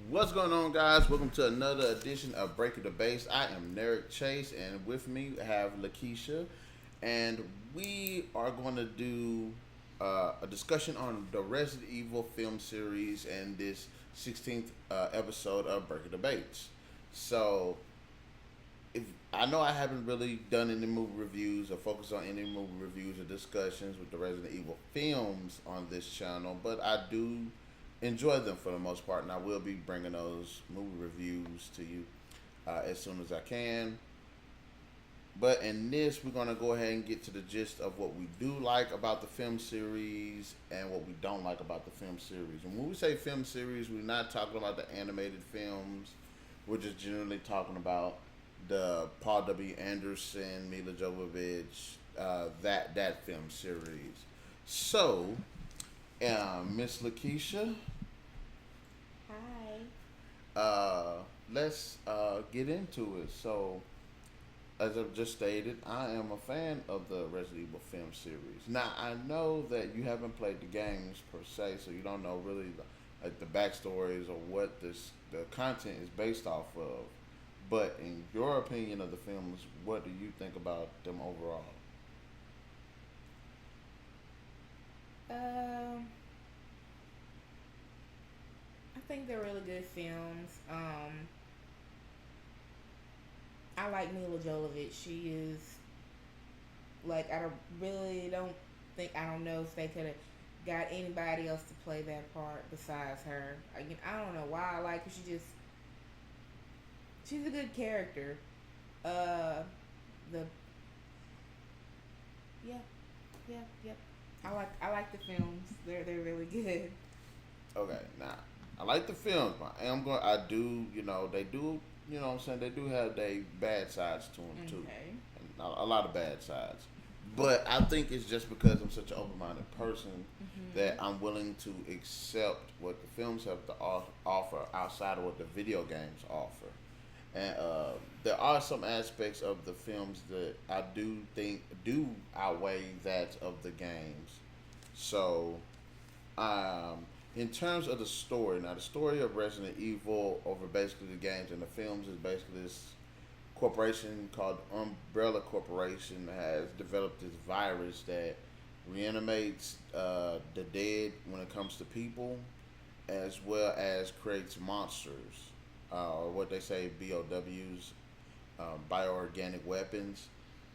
What's going on, guys? Welcome to another edition of Breaking the Base. I am NarikChase, and with me I have Lakeisha, and we are going to do a discussion on the Resident Evil film series and this 16th episode of Breaking the Base. So, if I know I haven't really done any movie reviews or focused on any movie reviews or discussions with the Resident Evil films on this channel, but I do enjoy them for the most part, and I will be bringing those movie reviews to you as soon as I can. But in this, we're gonna go ahead and get to the gist of what we do like about the film series and what we don't like about the film series. And when we say film series, we're not talking about the animated films. We're just generally talking about the Paul W. Anderson, Milla Jovovich, that film series. So, Miss Lakeisha, Hi. let's get into it. So, as I've just stated, I am a fan of the Resident Evil film series. Now, I know that you haven't played the games per se, so you don't know really like the backstories or what the content is based off of. But in your opinion of the films, what do you think about them overall? Um, I think they're really good films. I like Mila Jovovich. She is like I don't know if they could have got anybody else to play that part besides her. I don't know why I like her. She's a good character. Uh, the yeah, yeah, yep. I like the films. They're really good. Okay, now I like the films, but I do, they do, what I'm saying, they do have their bad sides to them too, Okay. and a lot of bad sides. But I think it's just because I'm such an open-minded person that Mhm. I'm willing to accept what the films have to offer outside of what the video games offer. And there are some aspects of the films that I do think do outweigh that of the games. So, in terms of the story, now the story of Resident Evil over basically the games and the films is basically this corporation called Umbrella Corporation has developed this virus that reanimates the dead when it comes to people, as well as creates monsters, or what they say BOWs, bioorganic weapons.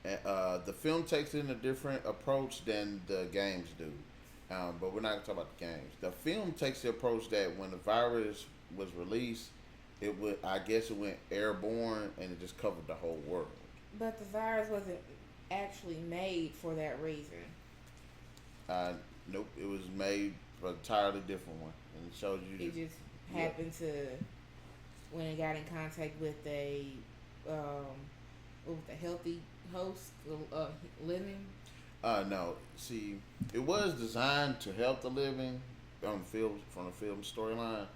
And, the film takes in a different approach than the games do. But we're not going to talk about the games. The film takes the approach that when the virus was released, I guess it went airborne and it just covered the whole world. But the virus wasn't actually made for that reason. Uh, nope, it was made for an entirely different one. And it shows you It just, just yeah. happened to when it got in contact with um, with a healthy host, living. No, see, it was designed to help the living on the film from the film storyline,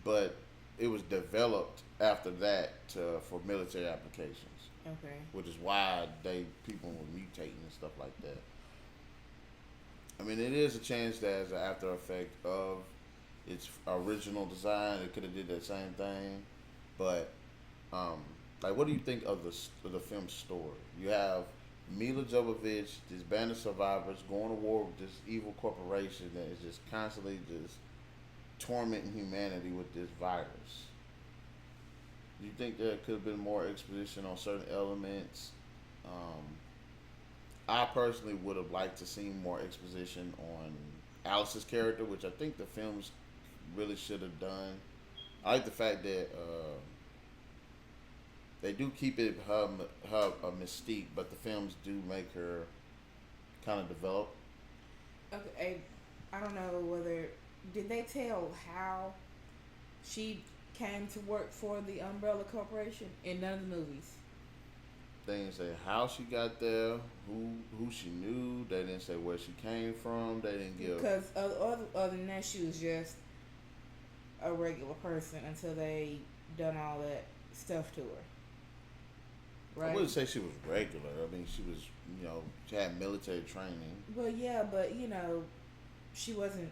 but it was developed after that for military applications, Okay. which is why people were mutating and stuff like that. I mean, it is a chance that as an after effect of its original design, it could have did that same thing, but um, like, what do you think of the film story? You have Mila Jovovich, this band of survivors, going to war with this evil corporation that is just constantly just tormenting humanity with this virus. Do you think there could have been more exposition on certain elements? Um, I personally would have liked to see more exposition on Alice's character, which I think the films really should have done. I like the fact that they do keep her a mystique, but the films do make her kind of develop. Okay. I don't know whether did they tell how she came to work for the Umbrella Corporation in none of the movies. They didn't say how she got there, who she knew. They didn't say where she came from. They didn't give. Because other than that, she was just a regular person until they done all that stuff to her. I Right? wouldn't say she was regular. I mean, she was, she had military training. Well, yeah, but she wasn't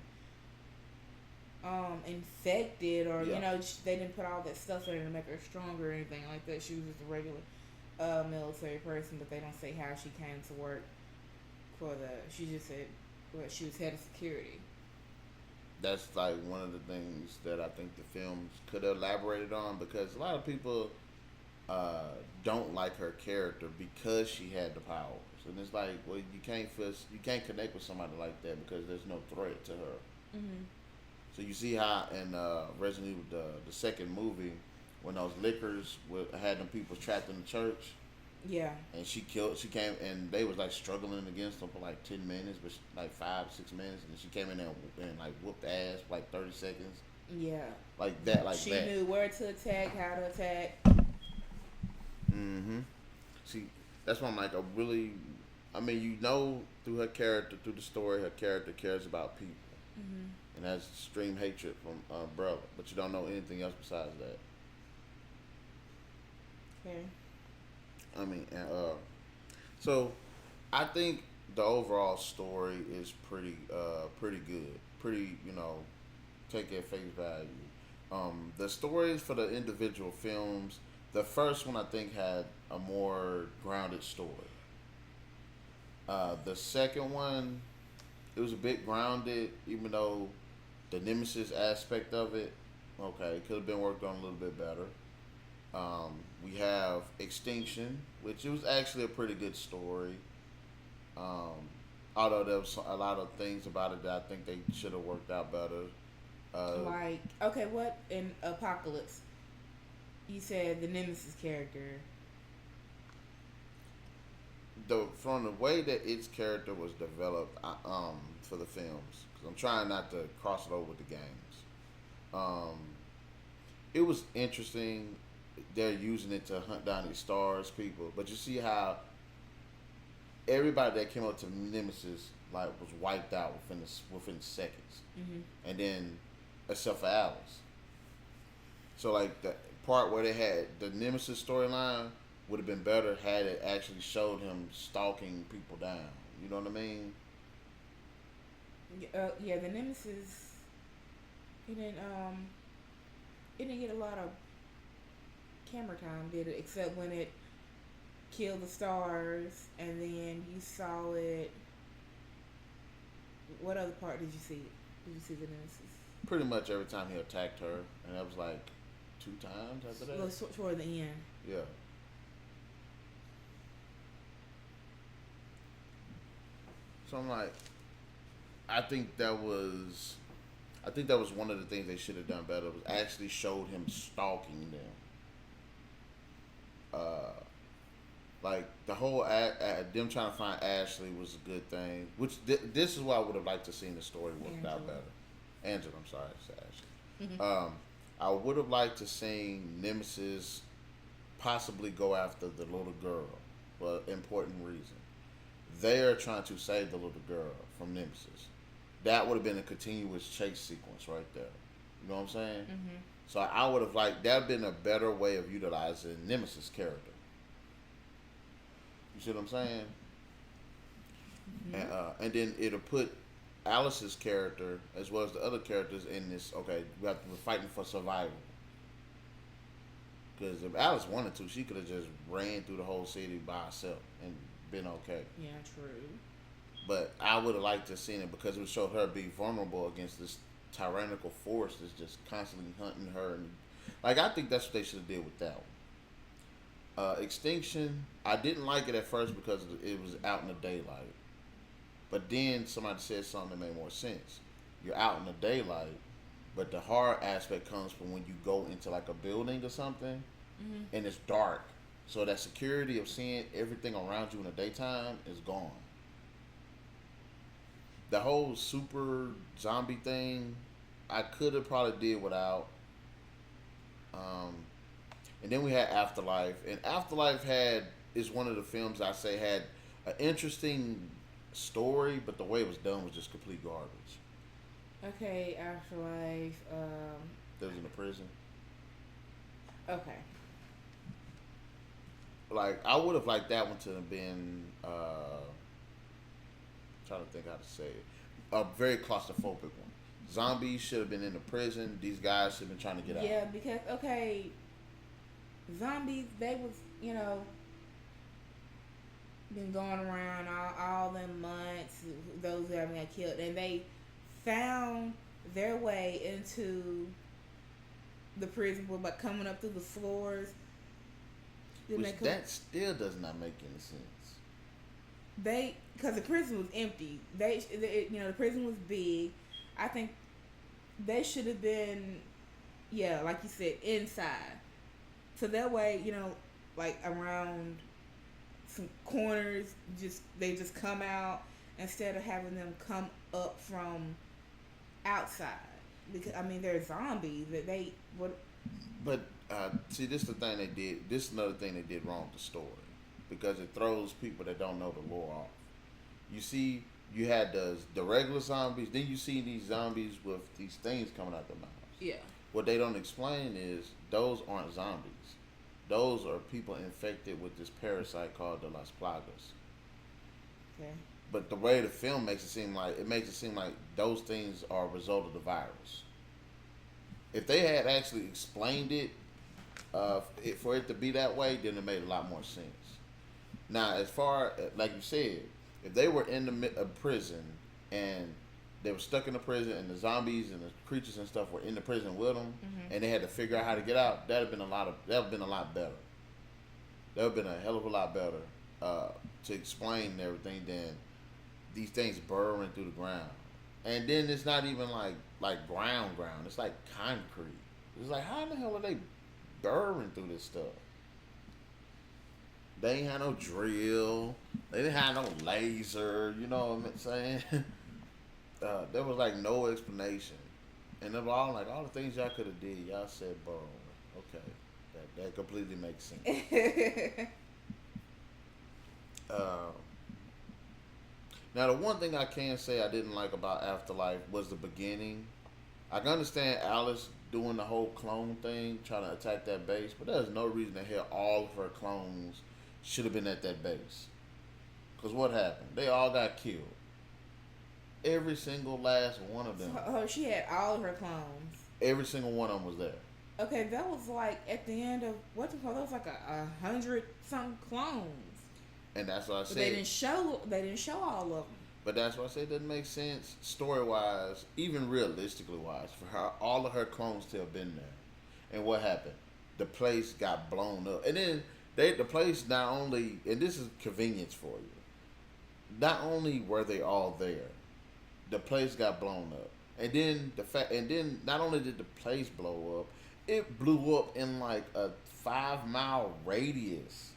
infected, or Yeah. they didn't put all that stuff in her to make her stronger or anything like that. She was just a regular military person, but they don't say how she came to work for the. She just said, well, she was head of security. That's like one of the things that I think the films could have elaborated on, because a lot of people uh, don't like her character because she had the powers, and it's like, well, you can't connect with somebody like that because there's no threat to her. Mhm. So you see how in Resident Evil, the second movie, when those lickers had them people trapped in the church, Yeah. and she came, and they was like struggling against them for like 10 minutes, but like 5 6 minutes, and she came in there and like whooped ass for like 30 seconds, Yeah. like that, like She that. knew where to attack, how to attack. Mm-hmm. See, that's why I'm like, I mean, through her character, through the story, her character cares about people Mhm. and has extreme hatred from Umbrella, but you don't know anything else besides that. Okay. I mean, so I think the overall story is pretty good, pretty, take it at face value. The stories for the individual films, the first one I think had a more grounded story. The second one, it was a bit grounded, even though the nemesis aspect of it, okay, could have been worked on a little bit better. We have Extinction, which it was actually a pretty good story. Um, Although there was a lot of things about it that I think they should have worked out better. Uh, Like, okay, what in Apocalypse? You said the Nemesis character. from the way that its character was developed, for the films, because I'm trying not to cross it over with the games. Um, it was interesting. They're using it to hunt down these stars people, but you see how everybody that came up to Nemesis like was wiped out within seconds, Mhm. and then except for Alice. So like the part where they had the Nemesis storyline would have been better had it actually showed him stalking people down. You know what I mean? Yeah, the Nemesis. He didn't. It didn't get a lot of camera time, did it? Except when it killed the stars, and then you saw it. What other part did you see? Did you see the Nemesis? Pretty much every time he attacked her, and that was like 2 times after that. Well, toward the end. Yeah. So I'm like, I think that was, I think that was one of the things they should have done better, was actually showed him stalking them. Uh, like the whole them trying to find Ashley was a good thing. Which this is why I would have liked to seen the story worked out better. Angela, I'm sorry, it's Ashley. I would have liked to seen Nemesis possibly go after the little girl for an important reason. They are trying to save the little girl from Nemesis. That would have been a continuous chase sequence right there. You know what I'm saying? Mm-hmm. So I would have liked that. Have been a better way of utilizing Nemesis character. You see what I'm saying? Mm-hmm. And then it'll put Alice's character as well as the other characters in this. Okay, we're fighting for survival. Because if Alice wanted to, she could have just ran through the whole city by herself and been okay. Yeah, true. But I would have liked to have seen it because it would show her be vulnerable against this tyrannical force that's just constantly hunting her. And like, I think that's what they should have did with that one. Extinction, I didn't like it at first because it was out in the daylight. But then somebody said something that made more sense. You're out in the daylight, but the horror aspect comes from when you go into like a building or something, and it's dark. So that security of seeing everything around you in the daytime is gone. The whole super zombie thing, I could have probably did without. And then we had Afterlife, and Afterlife is one of the films I say had an interesting story, but the way it was done was just complete garbage. Okay, Afterlife. That was in the prison. Okay. Like, I would have liked that one to have been. Trying to think how to say it. A very claustrophobic one. Zombies should have been in the prison. These guys should have been trying to get out. Yeah, because okay, zombies they was been going around all them months. Those that got killed, and they found their way into the prison by coming up through the floors. Which that still does not make any sense. Because the prison was empty. The prison was big. I think they should have been, yeah, like you said, inside. So that way, like around some corners, they just come out instead of having them come up from outside. Because they're zombies that they would. But see, this is the thing they did. This is another thing they did wrong with the story, because it throws people that don't know the lore off. You see, you had the regular zombies. Then you see these zombies with these things coming out their mouths. Yeah. What they don't explain is those aren't zombies. Those are people infected with this parasite called the Las Plagas. Okay. But the way the film makes it seem like those things are a result of the virus. If they had actually explained it, for it to be that way, then it made a lot more sense. Now, as far like you said, if they were in the prison and they were stuck in the prison and the zombies and the creatures and stuff were in the prison with them, and they had to figure out how to get out, that would have been a lot better. That would have been a hell of a lot better to explain everything than these things burrowing through the ground. And then it's not even like ground. It's like concrete. It's like, how in the hell are they burrowing through this stuff? They ain't had no drill. They didn't have no laser. You know what I'm saying? There was like no explanation. And of all the things y'all could have did, y'all said burrowing. Okay, that completely makes sense. Now, the one thing I can say I didn't like about Afterlife was the beginning. I can understand Alice doing the whole clone thing, trying to attack that base, but there's no reason to hell all of her clones should have been at that base. Because what happened? They all got killed. Every single last one of them. Oh, she had all of her clones. Every single one of them was there. Okay, that was like at the end of that was like 100 something clones. And that's what I said. They didn't show all of them. But that's why I said it doesn't make sense story wise, even realistically wise, for her all of her clones to have been there. And what happened? The place got blown up. And then the place not only, and this is convenience for you, not only were they all there, the place got blown up. And then not only did the place blow up, it blew up in like a 5-mile radius.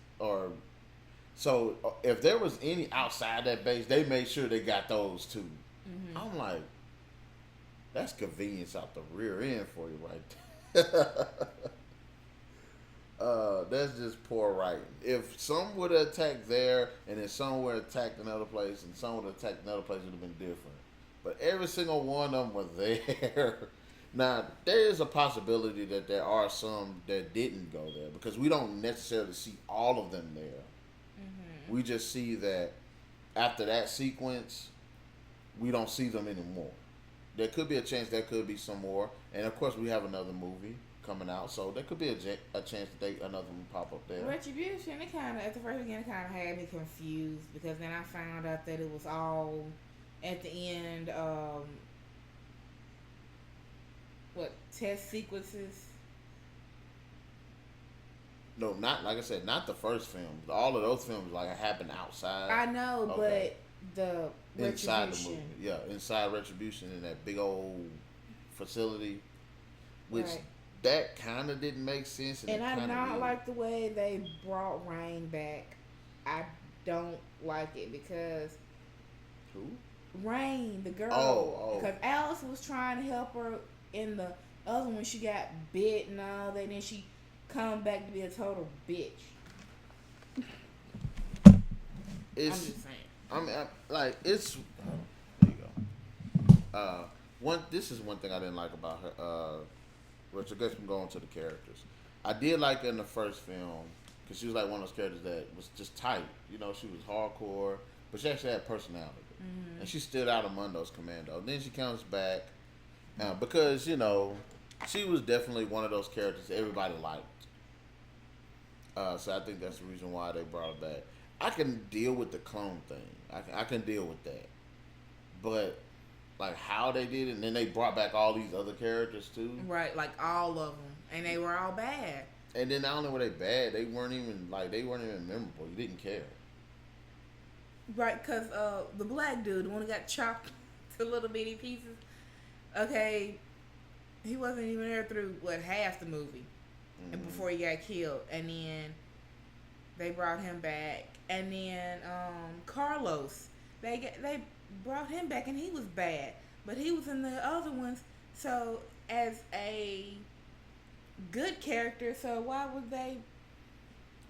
So if there was any outside that base, they made sure they got those too. Mm-hmm. I'm like, that's convenience out the rear end for you right there. That's just poor writing. If some would have attacked there, and then some would have attacked another place, and some would have attacked another place, it would have been different. But every single one of them was there. Now, there is a possibility that there are some that didn't go there, because we don't necessarily see all of them there. Mm-hmm. We just see that after that sequence, we don't see them anymore. There could be a chance there could be some more. And, of course, we have another movie coming out, so there could be a chance that another one pop up there. Retribution, at the first beginning, kind of had me confused, because then I found out that it was all at the end, test sequences? No, not like I said, not the first film. All of those films happened outside. I know, okay. But the inside the movie, yeah, inside Retribution in that big old facility, which right. That kind of didn't make sense. And I not like the way they brought Rain back. I don't like it because who? Rain, the girl. Oh. Because Alice was trying to help her in the other one. She got bit and all that, and then she come back to be a total bitch. I'm just saying. It's. There you go. This is one thing I didn't like about her. Which I guess I'm going to the characters. I did like her in the first film because she was like one of those characters that was just tight. You know, she was hardcore, but she actually had personality. Mm-hmm. And she stood out among those commandos. Then she comes back Because she was definitely one of those characters everybody liked. So I think that's the reason why they brought her back. I can deal with the clone thing. I can deal with that. But like how they did it, and then they brought back all these other characters too. Right, like all of them, and they were all bad. And then not only were they bad, they weren't even memorable. You didn't care. Right, because the black dude, the one who got chopped to little bitty pieces, okay, he wasn't even there through, half the movie. And before he got killed. And then they brought him back. And then Carlos, they brought him back, and he was bad. But he was in the other ones, so as a good character, so why would they...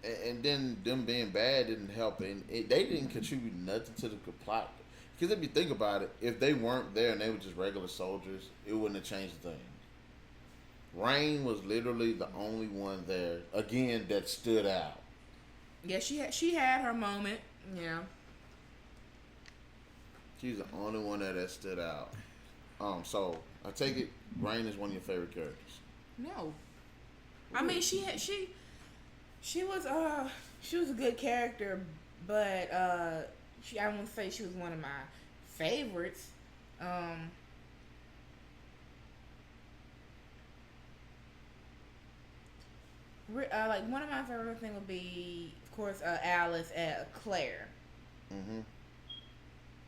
And then them being bad didn't help, and they didn't contribute nothing to the plot. Because if you think about it, if they weren't there and they were just regular soldiers, it wouldn't have changed a thing. Rain was literally the only one there again that stood out. Yeah, she had her moment. Yeah, she's the only one that stood out. So I take it Rain is one of your favorite characters. No, I mean she was a good character, but I wouldn't say she was one of my favorites. Like one of my favorite things would be, of course, Alice and Claire. Mhm.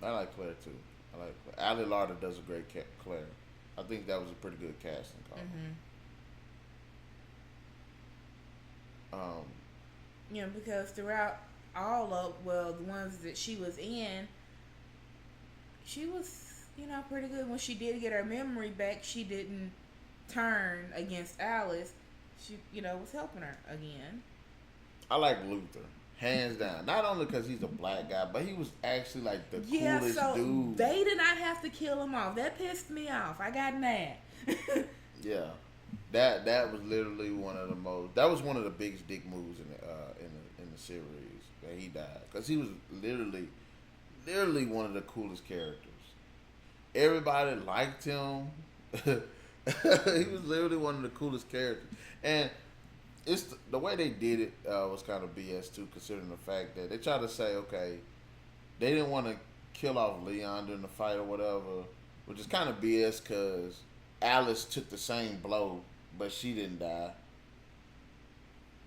I like Claire too. Ali Larter does a great Claire. I think that was a pretty good casting call. Because throughout all of the ones that she was in, she was pretty good. When she did get her memory back, she didn't turn against Alice. She, was helping her again. I like Luther, hands down. Not only because he's a black guy, but he was actually like the coolest dude. They did not have to kill him off. That pissed me off. I got mad. Yeah, that was literally one of the most. That was one of the biggest dick moves in the series that he died, because he was literally one of the coolest characters. Everybody liked him. He was literally one of the coolest characters. And it's the way they did it was kind of BS too, considering the fact that they tried to say, okay, they didn't want to kill off Leon during the fight or whatever, which is kind of BS because Alice took the same blow, but she didn't die.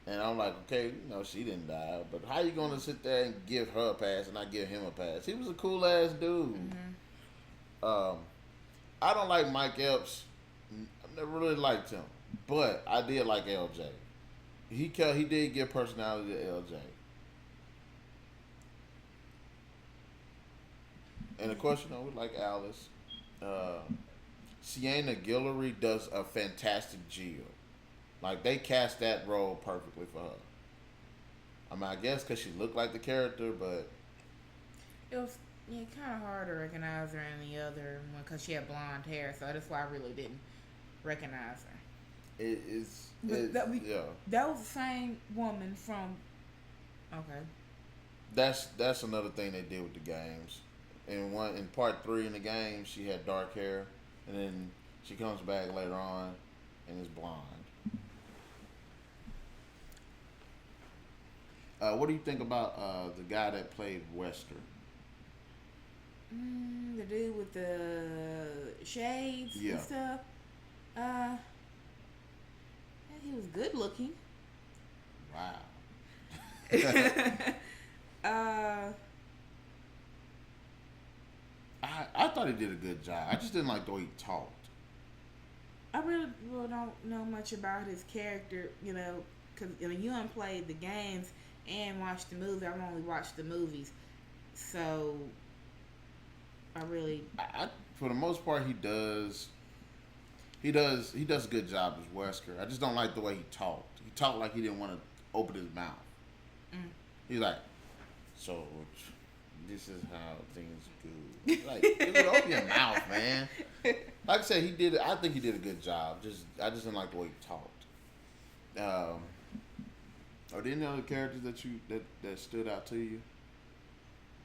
And I'm like, okay, she didn't die, but how you gonna sit there and give her a pass and not give him a pass? He was a cool ass dude. I don't like Mike Epps. I never really liked him, but I did like LJ. He did give personality to LJ. And of course, we like Alice. Sienna Guillory does a fantastic Jill. Like, they cast that role perfectly for her. I mean, I guess because she looked like the character, but it was kind of hard to recognize her in the other one because she had blonde hair, so that's why I really didn't recognize her. That was the same woman from. Okay. That's another thing they did with the games. In part 3 in the game, she had dark hair, and then she comes back later on and is blonde. What do you think about the guy that played Wesker? The dude with the shades and stuff. He was good looking. Wow. I thought he did a good job. I just didn't like the way he talked. I really don't know much about his character, because you haven't played the games and watched the movie. I've only watched the movies, so I for the most part, he does a good job as Wesker. I just don't like the way he talked. He talked like he didn't want to open his mouth. He's like, so this is how things go. Like, you gotta open your mouth, man. Like I said, I think he did a good job. I just didn't like the way he talked. Are there any other characters that stood out to you?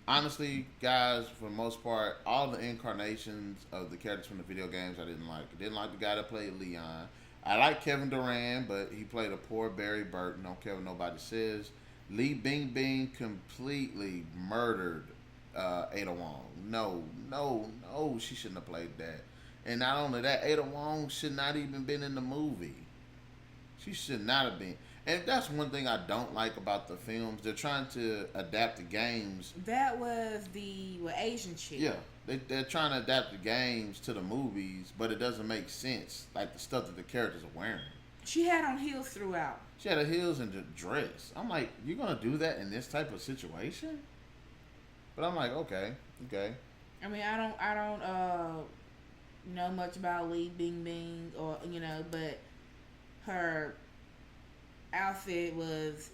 honestly, guys, for the most part, all the incarnations of the characters from the video games I didn't like. I didn't like the guy that played Leon. I like Kevin Durant, but he played a poor Barry Burton. Don't care what nobody says. Lee Bing Bing completely murdered Ada Wong. No, no, no, she shouldn't have played that. And not only that, Ada Wong should not even been in the movie. She should not have been. And that's one thing I don't like about the films. They're trying to adapt the games. That was the Asian chick. Yeah, they're trying to adapt the games to the movies, but it doesn't make sense. Like the stuff that the characters are wearing. She had on heels throughout. She had her heels and the dress. I'm like, you're gonna do that in this type of situation? But I'm like, okay. I mean, I don't know much about Lee Bing Bing or but her outfit was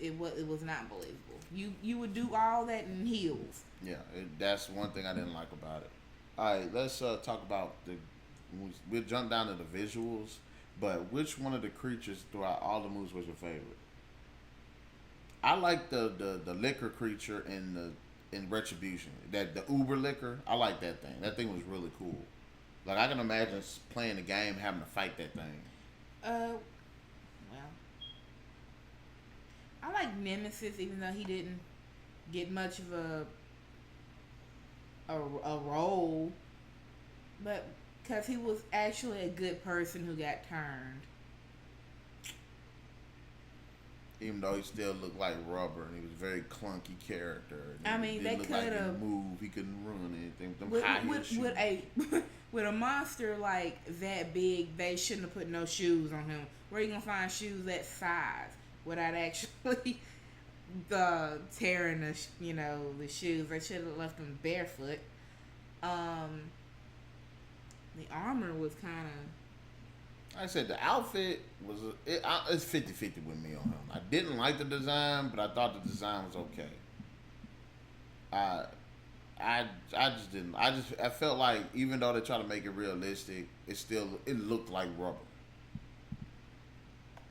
not believable. You would do all that in heels. Yeah, that's one thing I didn't like about it. All right, let's talk about we'll jump down to the visuals. But which one of the creatures throughout all the movies was your favorite? I like the liquor creature in Retribution. That the Uber liquor. I like that thing. That thing was really cool. Like I can imagine playing the game having to fight that thing. Well, I like Nemesis, even though he didn't get much of a role, but because he was actually a good person who got turned. Even though he still looked like rubber and he was a very clunky character. I mean, they could have like move. He couldn't run anything. With a monster like that big, they shouldn't have put no shoes on him. Where are you gonna find shoes that size without actually tearing the shoes? They should have left him barefoot. The armor was kind of... Like I said, the outfit was... It's 50-50 with me on him. I didn't like the design, but I thought the design was okay. I just didn't... I felt like, even though they try to make it realistic, it looked like rubber.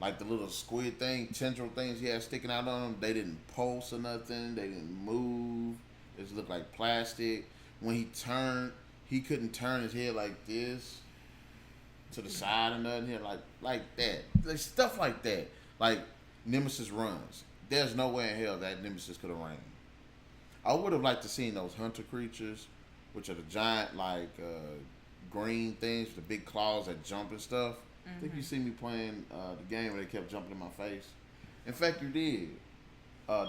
Like the little squid thing, tendril things he had sticking out on them, they didn't pulse or nothing. They didn't move. It just looked like plastic. When he turned... He couldn't turn his head like this to the side or nothing here, like that. Like stuff like that. Like Nemesis runs. There's no way in hell that Nemesis could have ran. I would have liked to seen those hunter creatures, which are the giant green things with the big claws that jump and stuff. I think you see me playing the game where they kept jumping in my face. In fact, you did.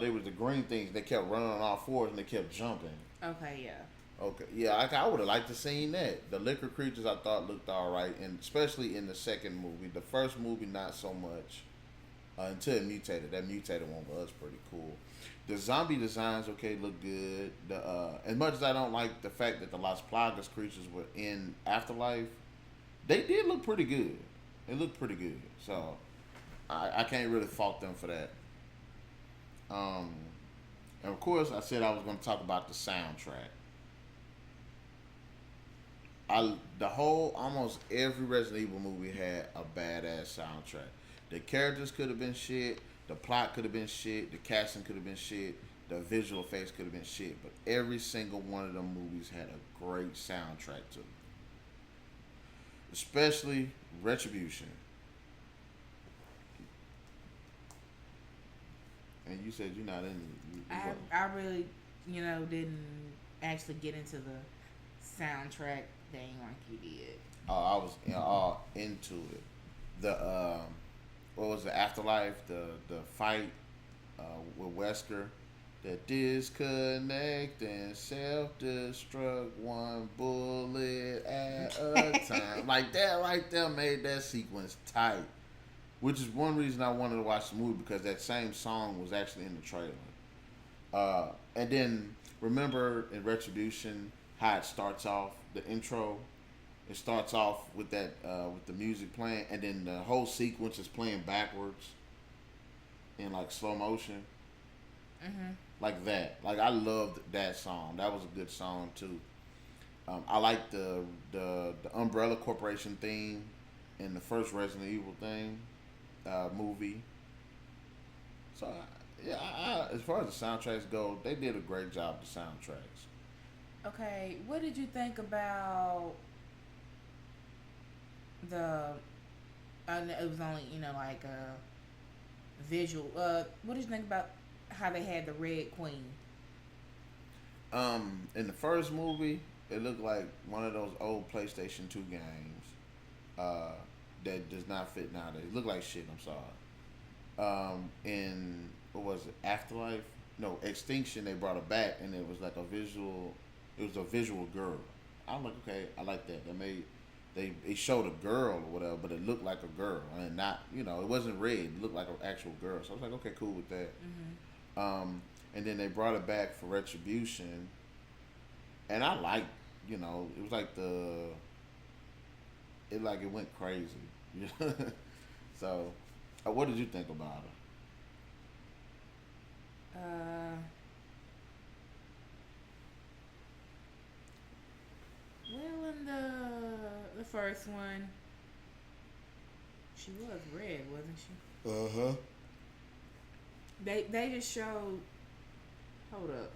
They were the green things. They kept running on all fours and they kept jumping. Okay, yeah. Okay, yeah, I would have liked to seen that. The liquor creatures I thought looked all right, and especially in the second movie. The first movie, not so much. Until it mutated. That mutated one was pretty cool. The zombie designs, look good. As much as I don't like the fact that the Las Plagas creatures were in Afterlife, they did look pretty good. It looked pretty good. So, I can't really fault them for that. And of course, I said I was going to talk about the soundtrack. Almost every Resident Evil movie had a badass soundtrack. The characters could have been shit, the plot could have been shit, the casting could have been shit, the visual effects could have been shit, but every single one of them movies had a great soundtrack to them. Especially Retribution. And you said you're not in. I really, didn't actually get into the soundtrack thing like you did. I was all into it. The what was the Afterlife? The fight with Wesker. The disconnect and self-destruct one bullet at a time. Like that right there made that sequence tight. Which is one reason I wanted to watch the movie, because that same song was actually in the trailer. And then remember in Retribution how it starts off, the intro. It starts off with that with the music playing, and then the whole sequence is playing backwards in like slow motion. Like that. Like I loved that song. That was a good song too. I like the Umbrella Corporation theme in the first Resident Evil movie. So Yeah, as far as the soundtracks go, they did a great job with the soundtracks. Okay, what did you think about the? It was only like a visual. What did you think about how they had the Red Queen? In the first movie, it looked like one of those old PlayStation 2 games uh, that does not fit nowadays. It looked like shit. I'm sorry. In what was it? Afterlife? No, Extinction. They brought it back, and it was like a visual. It was a visual girl. I'm like, okay, I like that. They showed a girl or whatever, but it looked like a girl, and not it wasn't red. It looked like an actual girl. So I was like, okay, cool with that. And then they brought it back for Retribution, and I liked, it was like it went crazy. So, what did you think about Uh, well, in the first one, she was red, wasn't she? her? Uh huh. They just showed. Hold up.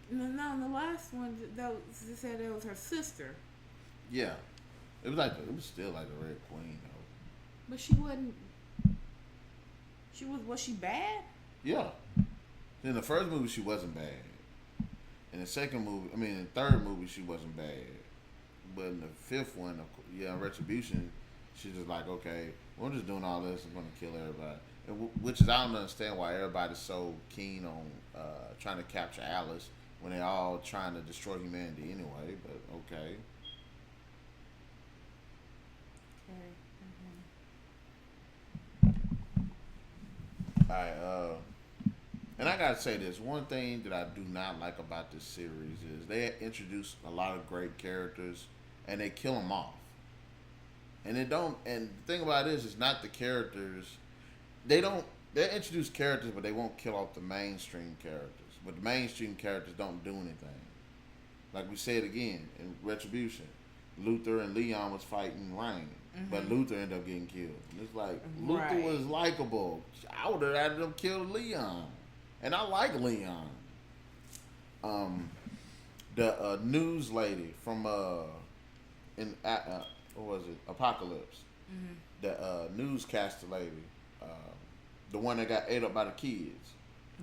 No, in the last one, they said it was her sister, Yeah, it was still like a Red Queen though. but she wasn't. She was she bad? Yeah. In the first movie, she wasn't bad. In the second movie, in the third movie, she wasn't bad. But in the fifth one, Retribution, she's just like, okay, we're just doing all this. I'm gonna kill everybody. Which is I don't understand why everybody's so keen on trying to capture Alice when they're all trying to destroy humanity anyway. But okay. Okay. All right. And I gotta say this one thing that I do not like about this series is they introduce a lot of great characters and they kill them off. And they don't. And the thing about it is, it's not the characters. They don't. They introduce characters, but they won't kill off the mainstream characters. But the mainstream characters don't do anything. Like we said again in Retribution, Luther and Leon was fighting Rain, but Luther ended up getting killed. And it's like Luther was likable. I would have had them kill Leon, and I like Leon. The news lady from what was it? Apocalypse. The newscaster lady, the one that got ate up by the kids.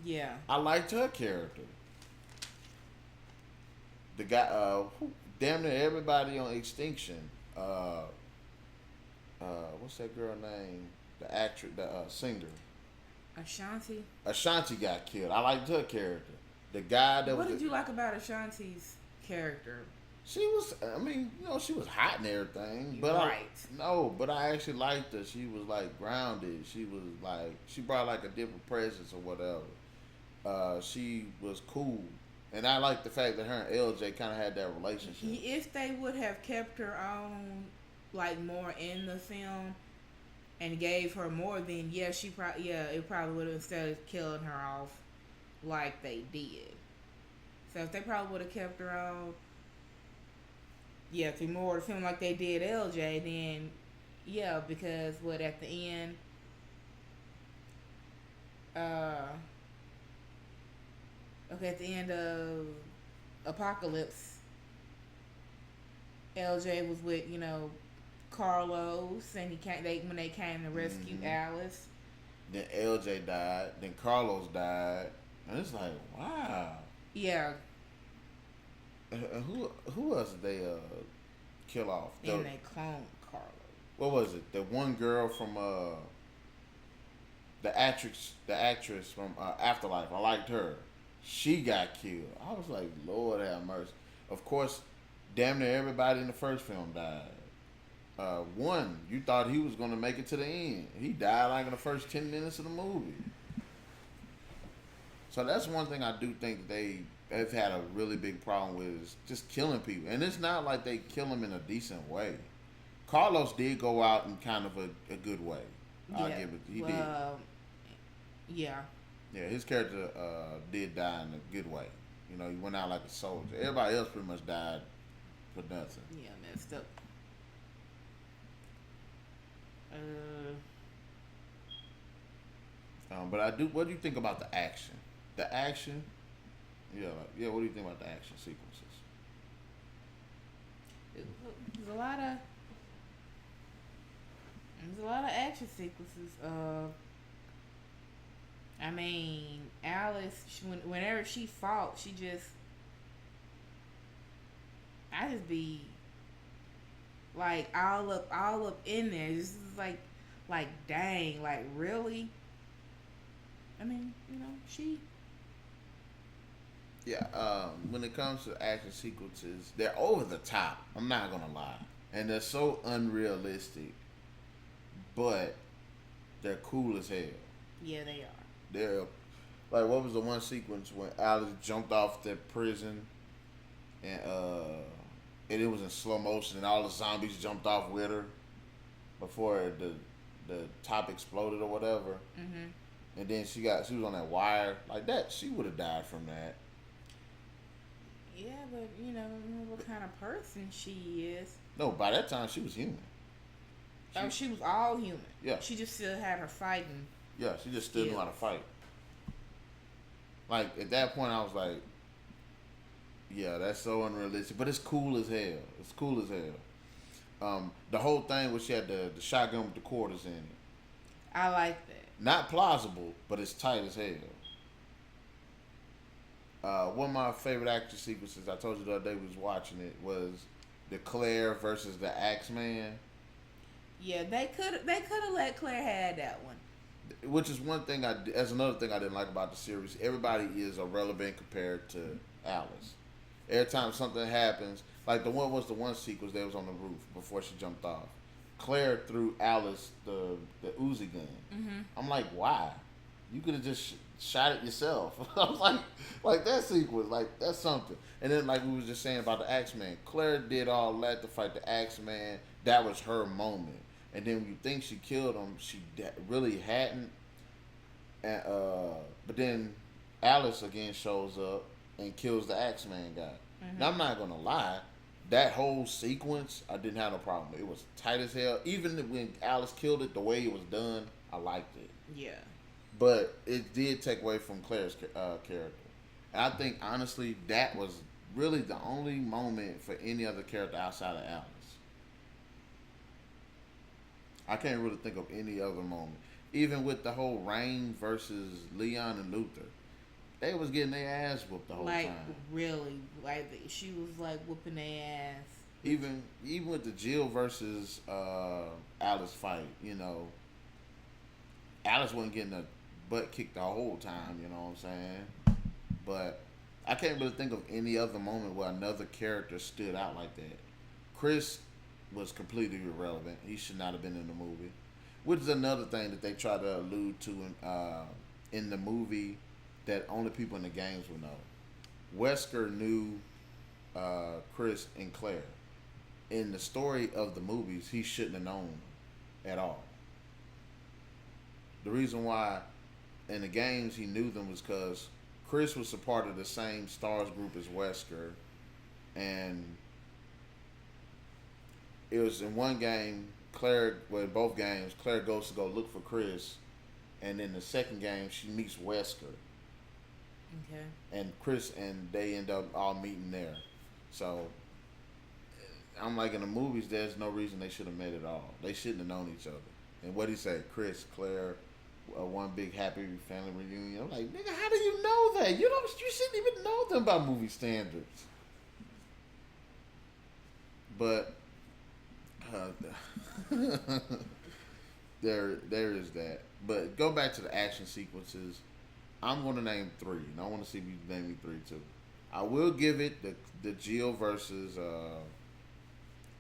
Yeah. I liked her character. The guy, damn near everybody on Extinction. What's that girl name? The actress, the singer. Ashanti. Ashanti got killed. I liked her character. The guy that What was. did you like about Ashanti's character? She was. She was hot and everything, but but I actually liked her. She was like grounded. She was like she brought like a different presence or whatever. She was cool. And I like the fact that her and LJ kind of had that relationship. If they would have kept her on, like, more in the film and gave her more, then it probably would have, instead of killing her off like they did. So if they probably would have kept her on, through more of the film like they did LJ, then because at the end, at the end of Apocalypse, LJ was with Carlos, and when they came to rescue Alice. Then LJ died. Then Carlos died, and it's like, wow. Yeah. Who else did they kill off? And they cloned Carlos. What was it? The one girl from the actress from Afterlife. I liked her. She got killed. I was like, Lord have mercy. Of course, damn near everybody in the first film died. One, you thought he was going to make it to the end. He died like in the first 10 minutes of the movie. So that's one thing I do think they've had a really big problem with is just killing people. And it's not like they kill them in a decent way. Carlos did go out in kind of a good way. I'll give it. He did. Yeah. Yeah, his character did die in a good way. He went out like a soldier. Everybody else pretty much died for nothing. Yeah, messed up. But I do. What do you think about the action? The action. Yeah. Yeah. What do you think about the action sequences? There's a lot of action sequences. I mean, Alice. Whenever she fought, I just be like all up in there. This is like dang, like really. I mean, she. Yeah. When it comes to action sequences, they're over the top. I'm not gonna lie, and they're so unrealistic, but they're cool as hell. Yeah, they are. They're like, what was the one sequence when Alice jumped off the prison and it was in slow motion and all the zombies jumped off with her before the top exploded or whatever. Mhm. And then she was on that wire like that. She would have died from that. Yeah, but what kind of person she is. No, by that time she was human. She was all human. Yeah. She just still had her fighting. Yeah, she just still knew how to fight. Like at that point, I was like, yeah, that's so unrealistic, but it's cool as hell. It's cool as hell. The whole thing where she had the shotgun with the quarters in it. I like that. Not plausible, but it's tight as hell. One of my favorite action sequences, I told you the other day we was watching it, was the Claire versus the Axeman. Yeah, they could have let Claire have that one. Which is one thing that's another thing I didn't like about the series. Everybody is irrelevant compared to Alice. Every time something happens, like the one sequence that was on the roof before she jumped off. Claire threw Alice the Uzi gun. Mm-hmm. I'm like, why? You could have just shot it yourself. I was like that sequence, like that's something. And then like we was just saying about the Axeman, Claire did all that to fight the Axeman. That was her moment. And then when you think she killed him, she really hadn't. And but then Alice again shows up and kills the Axeman guy. Mm-hmm. Now I'm not gonna lie, that whole sequence I didn't have no problem with. It was tight as hell. Even when Alice killed it, the way it was done, I liked it. Yeah. But it did take away from Claire's character. And I think honestly that was really the only moment for any other character outside of Alice. I can't really think of any other moment. Even with the whole Rain versus Leon and Luther, they was getting their ass whooped the whole time. Really, she was whooping their ass. Even with the Jill versus Alice fight, Alice wasn't getting a butt kicked the whole time. You know what I'm saying? But I can't really think of any other moment where another character stood out like that. Chris was completely irrelevant. He should not have been in the movie. Which is another thing that they try to allude to in the movie that only people in the games would know. Wesker knew Chris and Claire. In the story of the movies, he shouldn't have known at all. The reason why in the games he knew them was because Chris was a part of the same stars group as Wesker, and it was in one game, in both games, Claire goes to go look for Chris, and in the second game, she meets Wesker. Okay. And Chris, and they end up all meeting there. So, I'm like, in the movies, there's no reason they should have met at all. They shouldn't have known each other. And what he say, Chris, Claire, one big happy family reunion. I'm like, nigga, how do you know that? You shouldn't even know them by movie standards. But there is that. But go back to the action sequences. I'm going to name 3, and I want to see if you name me 3 too. I will give it the Jill versus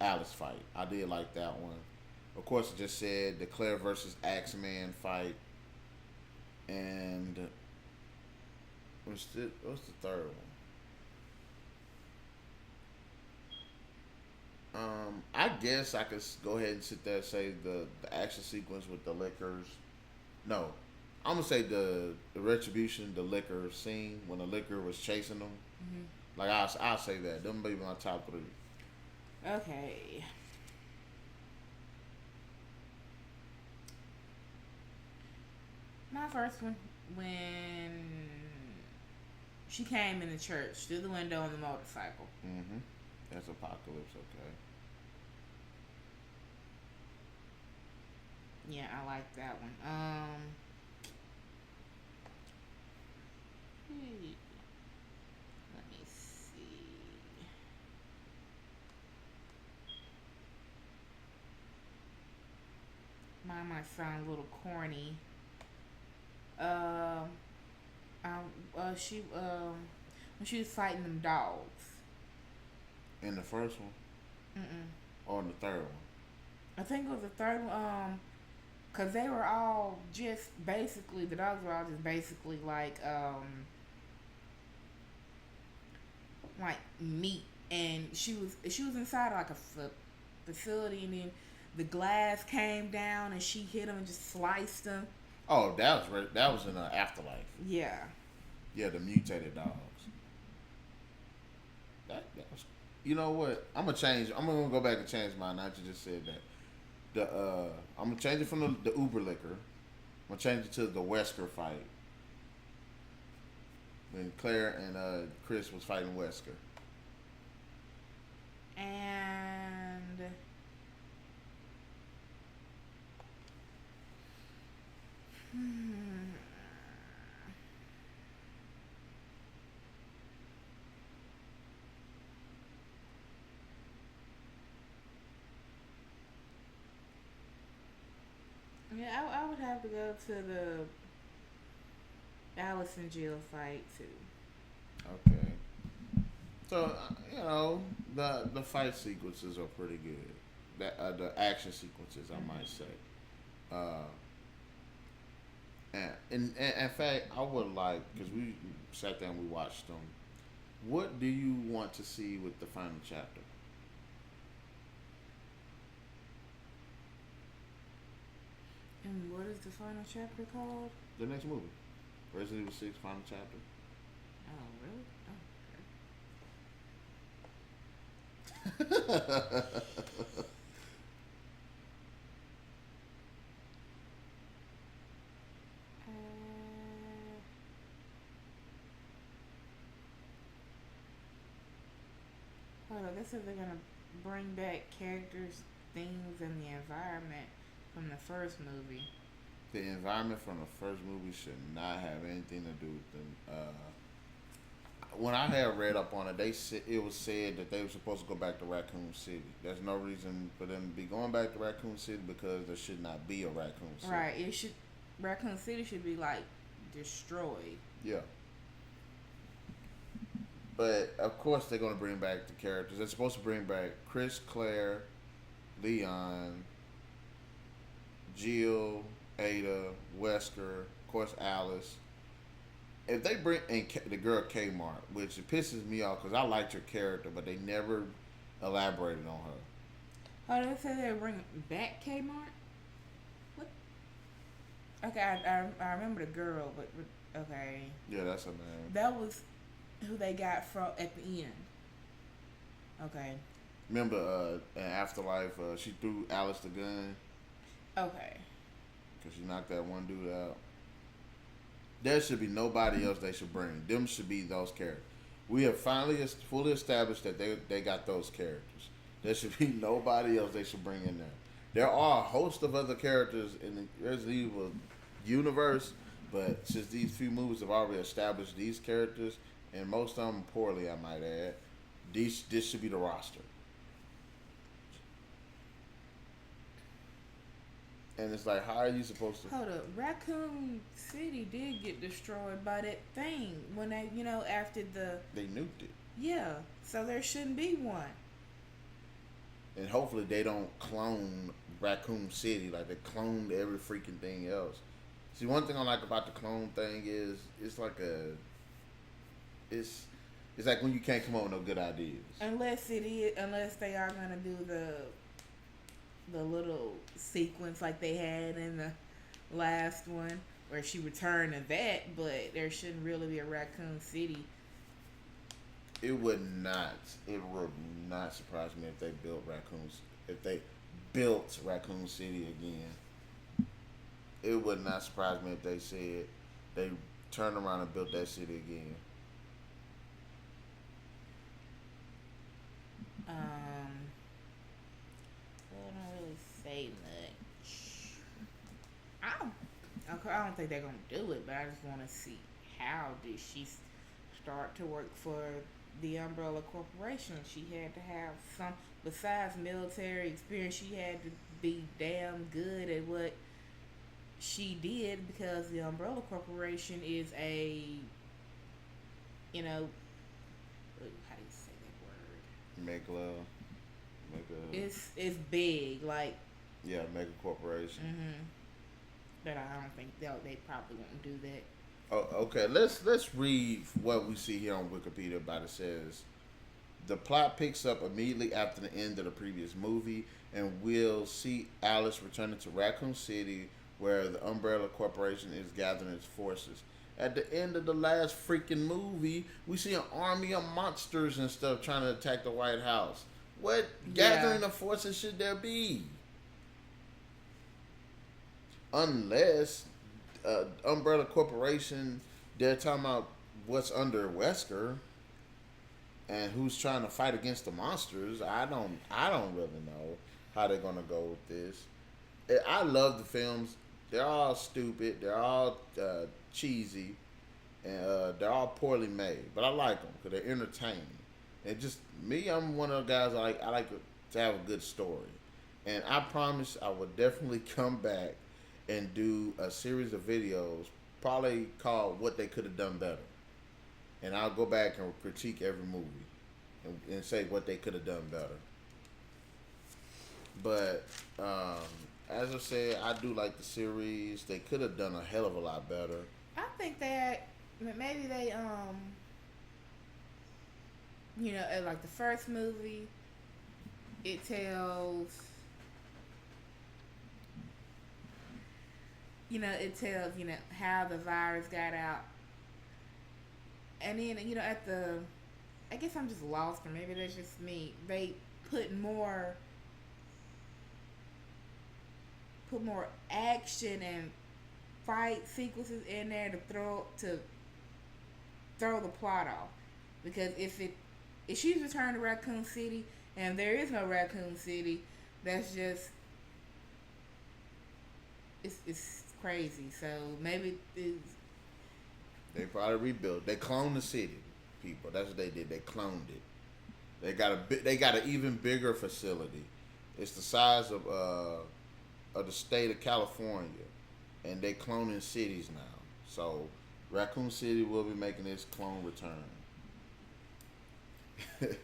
Alice fight. I did like that one. Of course, I just said the Claire versus Axeman fight, and what's the third one? I guess I could go ahead and sit there and say the action sequence with the liquors. No, I'm gonna say the Retribution, the liquor scene when the liquor was chasing them. Mm-hmm. Like I'll say that. Them be my top 3. Okay. My My first one, when she came in the church through the window on the motorcycle. Mm-hmm. That's Apocalypse, okay. Yeah, I like that one. Let me see. Mine might sound a little corny. Um, she when she was fighting them dogs. In the first one? Mm-mm. Or in the third one? I think it was the third one. Cause they were all just basically the dogs were all just basically like meat, and she was inside like a facility, and then the glass came down and she hit them and just sliced them. Oh, that was in Afterlife. Yeah. Yeah, the mutated dogs. That was. You know what? I'm gonna go back and change mine. Now you just said that. I'm gonna change it from the Uber liquor. I'm gonna change it to the Wesker fight when Claire and Chris was fighting Wesker. And yeah, I would have to go to the Alice and Jill fight too. Okay. So the fight sequences are pretty good. The action sequences, I might say. Uh, and in fact, I would like, because we sat down and we watched them. What do you want to see with the final chapter? And what is the final chapter called? The next movie, Resident Evil 6 final chapter. Oh, really? Hold on, this is they're gonna bring back characters, things, and the environment from the first movie. The environment from the first movie should not have anything to do with them. When I had read up on it, it was said that they were supposed to go back to Raccoon City. There's no reason for them to be going back to Raccoon City because there should not be a Raccoon City. Right. Raccoon City should be like destroyed. Yeah. But of course they're gonna bring back the characters. They're supposed to bring back Chris, Claire, Leon, Jill, Ada, Wesker, of course Alice. If they bring in the girl Kmart, which it pisses me off because I liked her character, but they never elaborated on her. Oh, they said they were bringing back Kmart? What? Okay, I remember the girl, but okay. Yeah, that's her name. That was who they got from at the end. Okay. Remember in Afterlife, she threw Alice the gun. Okay. Because she knocked that one dude out. There should be nobody else they should bring. Them should be those characters. We have finally fully established that they got those characters. There should be nobody else they should bring in there. There are a host of other characters in the Resident Evil universe, but since these few movies have already established these characters, and most of them poorly, I might add, this should be the roster. And it's like, how are you supposed to... Hold up. Raccoon City did get destroyed by that thing when they, after the... They nuked it. Yeah. So there shouldn't be one. And hopefully they don't clone Raccoon City like they cloned every freaking thing else. See, one thing I like about the clone thing is it's like it's like when you can't come up with no good ideas. Unless they are gonna do the little sequence like they had in the last one where she returned to that, but there shouldn't really be a Raccoon City. It would not surprise me if they built Raccoon City again. it would not surprise me if they said they turned around and built that city again. Well, I don't really say much. I don't think they're gonna do it, but I just want to see how did she start to work for the Umbrella Corporation. She had to have some, besides military experience, she had to be damn good at what she did because the Umbrella Corporation is a, you know, how do you say that word? Make love, make a It's big, like. yeah, make a corporation. But I don't think they probably won't do that. Oh, okay. Let's read what we see here on Wikipedia about it. Says the plot picks up immediately after the end of the previous movie, and we'll see Alice returning to Raccoon City, where the Umbrella Corporation is gathering its forces. At the end of the last freaking movie, we see an army of monsters and stuff trying to attack the White House. What gathering of forces should there be? Unless Umbrella Corporation, they're talking about what's under Wesker and who's trying to fight against the monsters. I don't really know how they're gonna go with this. I love the films. They're all stupid. They're all cheesy, and they're all poorly made. But I like them because they're entertaining. And just me, I'm one of the guys I like to have a good story. And I promise I will definitely come back and do a series of videos, probably called "What They Could Have Done Better," and I'll go back and critique every movie and say what they could have done better. But as I said, I do like the series. They could have done a hell of a lot better. I think that maybe they like the first movie, it tells. It tells, how the virus got out. And then, I guess I'm just lost, or maybe that's just me. They put more action and fight sequences in there to throw the plot off. Because if she's returned to Raccoon City and there is no Raccoon City, that's just it's crazy. So maybe they probably rebuilt. They cloned the city, people. That's what they did. They cloned it. They got an even bigger facility. It's the size of the state of California, and they cloning cities now. So Raccoon City will be making its clone return. And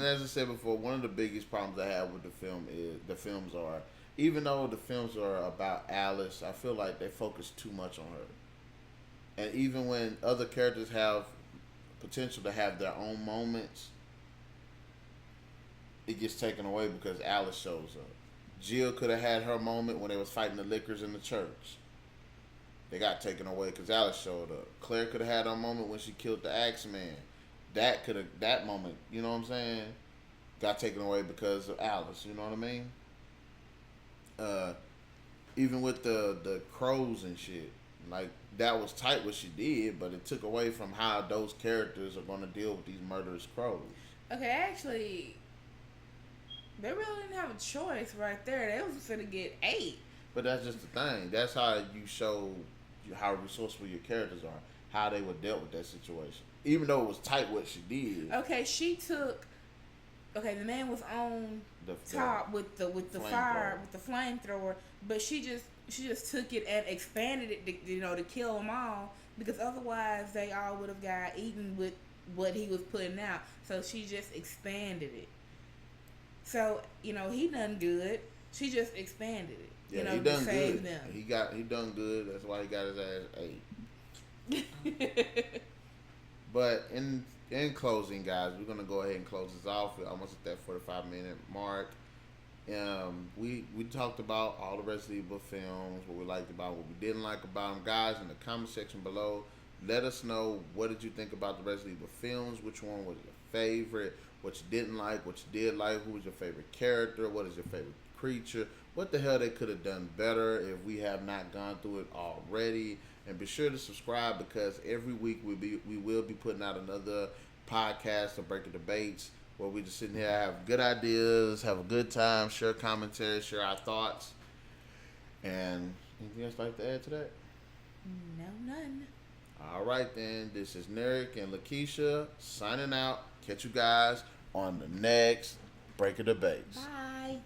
as I said before, one of the biggest problems I have with the film is the films are. Even though the films are about Alice, I feel like they focus too much on her. And even when other characters have potential to have their own moments, it gets taken away because Alice shows up. Jill could have had her moment when they was fighting the lickers in the church. They got taken away because Alice showed up. Claire could have had her moment when she killed the Axeman. That moment, you know what I'm saying, got taken away because of Alice. You know what I mean? Even with the crows and shit, like that was tight what she did, but it took away from how those characters are going to deal with these murderous crows. Okay, actually, they really didn't have a choice right there. They was going to get 8. But that's just the thing. That's how you show how resourceful your characters are, how they were dealt with that situation. Even though it was tight what she did. Okay, the man was on top with the fire, with the flamethrower, but she just took it and expanded it to kill them all, because otherwise they all would have got eaten with what he was putting out. So she just expanded it. So he done good. She just expanded it. Yeah, he done good. Them. He done good. That's why he got his ass 8. But in closing, guys, we're gonna go ahead and close this off. We're almost at that 45-minute mark. We talked about all the Resident Evil films, what we liked about, what we didn't like about them. Guys, in the comment section below, let us know, what did you think about the Resident Evil films? Which one was your favorite? What you didn't like? What you did like? Who was your favorite character? What is your favorite creature? what the hell they could have done better if we have not gone through it already. And be sure to subscribe because every week we will be putting out another podcast of Breaking Debates where we just sitting here, have good ideas, have a good time, share commentary, share our thoughts. And anything else like to add to that? No, none. All right, then. This is Narik and Lakeisha signing out. Catch you guys on the next Breaker Debates. Bye.